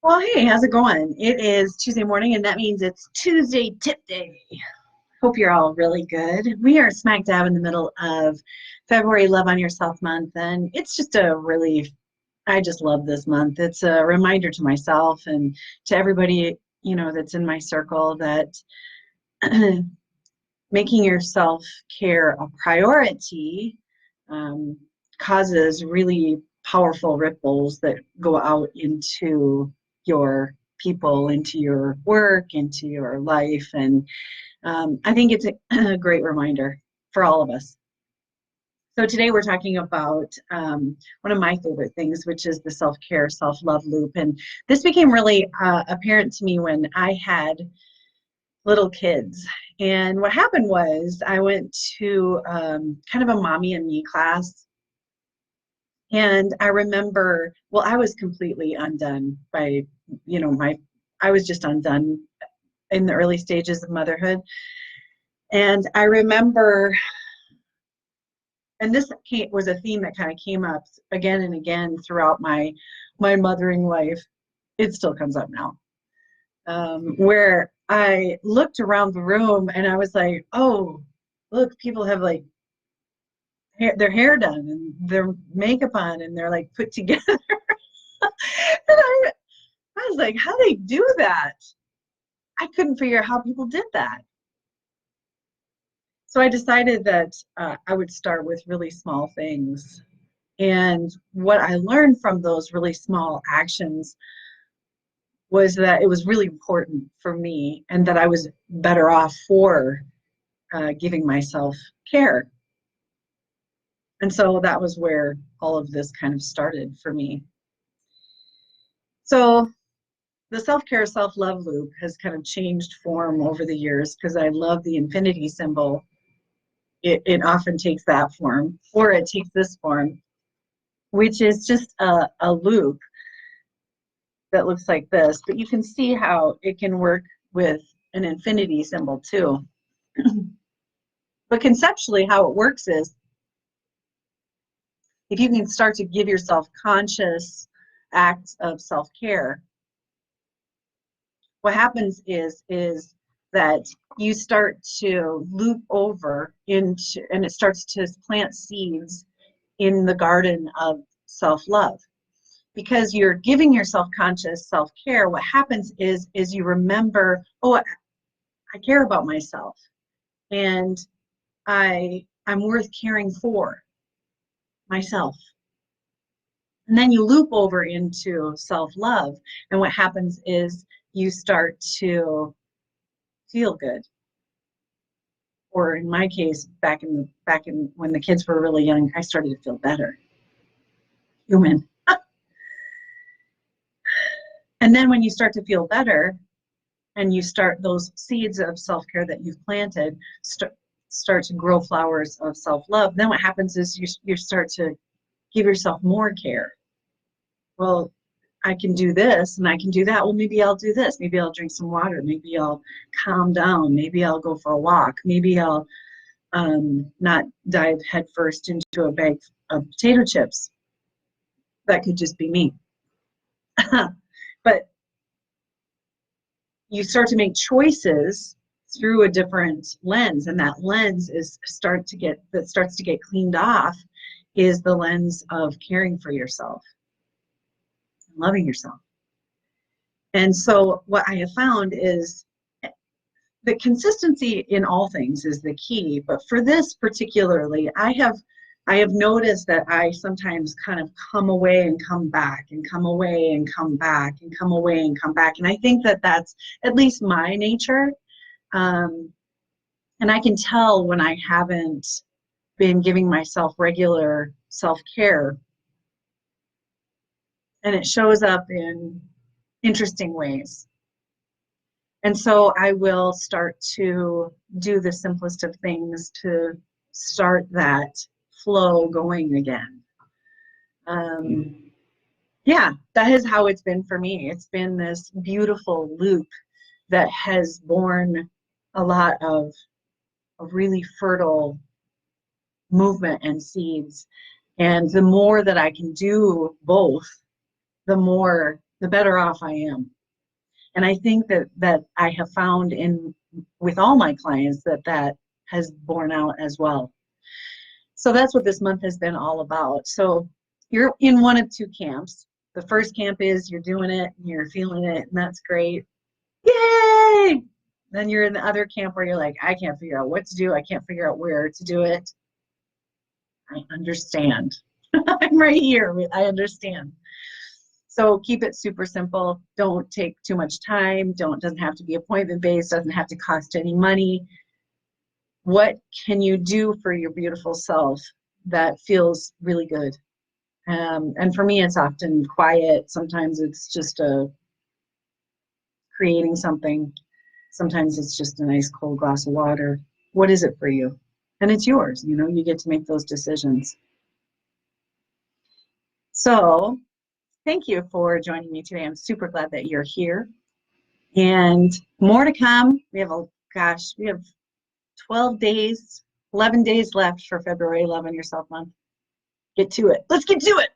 Well, hey, how's it going? It is Tuesday morning, and that means it's Tuesday Tip Day. Hope you're all really good. We are smack dab in the middle of February Love on Yourself month, and it's just I just love this month. It's a reminder to myself and to everybody, that's in my circle that making your self care a priority um, causes really powerful ripples that go out into your people, into your work, into your life. And I think it's a great reminder for all of us. So today we're talking about one of my favorite things, which is the self-care, self-love loop. And this became really apparent to me when I had little kids. And what happened was I went to kind of a mommy and me class. And I remember, well, I was completely undone by, I was just undone in the early stages of motherhood. And I remember, and was a theme that kind of came up again and again throughout my mothering life. It still comes up now, where I looked around the room and I was like, oh, look, people have like their hair done and their makeup on and they're like put together. And I was like, how do they do that? I couldn't figure out how people did that. So I decided that I would start with really small things. And what I learned from those really small actions was that it was really important for me and that I was better off for giving myself care. And so that was where all of this kind of started for me. So the self-care, self-love loop has kind of changed form over the years because I love the infinity symbol. It often takes that form, or it takes this form, which is just a loop that looks like this. But you can see how it can work with an infinity symbol too. But conceptually, how it works is if you can start to give yourself conscious acts of self-care, what happens is that you start to loop over into, and it starts to plant seeds in the garden of self-love. Because you're giving yourself conscious self-care, what happens is you remember, oh, I care about myself, and I'm worth caring for myself. And then you loop over into self-love, and what happens is you start to feel good. Or in my case, back in when the kids were really young, I started to feel better. Human. And then when you start to feel better and you start those seeds of self-care that you've planted start to grow flowers of self-love, then what happens is you start to give yourself more care. Well, I can do this and I can do that. Well, maybe I'll do this. Maybe I'll drink some water. Maybe I'll calm down. Maybe I'll go for a walk. Maybe I'll not dive headfirst into a bag of potato chips. That could just be me. But you start to make choices through a different lens, and that lens starts to get cleaned off is the lens of caring for yourself, loving yourself. And so what I have found is the consistency in all things is the key, but for this particularly, I have noticed that I sometimes kind of come away and come back and come away and come back and come away and come back. And I think that that's at least my nature. And I can tell when I haven't been giving myself regular self-care. And it shows up in interesting ways. And so I will start to do the simplest of things to start that flow going again. Yeah, that is how it's been for me. It's been this beautiful loop that has borne a lot of really fertile movement and seeds. And the more that I can do both, the more the better off I am. And I think that I have found with all my clients that has borne out as well. So that's what this month has been all about. So you're in one of two camps. The first camp is you're doing it and you're feeling it, and that's great. Yay! Then you're in the other camp where you're like, I can't figure out what to do. I can't figure out where to do it. I understand. I'm right here. I understand. So keep it super simple. Don't take too much time. Doesn't have to be appointment based. Doesn't have to cost any money. What can you do for your beautiful self that feels really good? And for me, it's often quiet. Sometimes it's just creating something. Sometimes it's just a nice cold glass of water. What is it for you? And it's yours. You know, you get to make those decisions. So thank you for joining me today. I'm super glad that you're here. And more to come. We have 12 days, 11 days left for February 11 Yourself Month. Get to it. Let's get to it.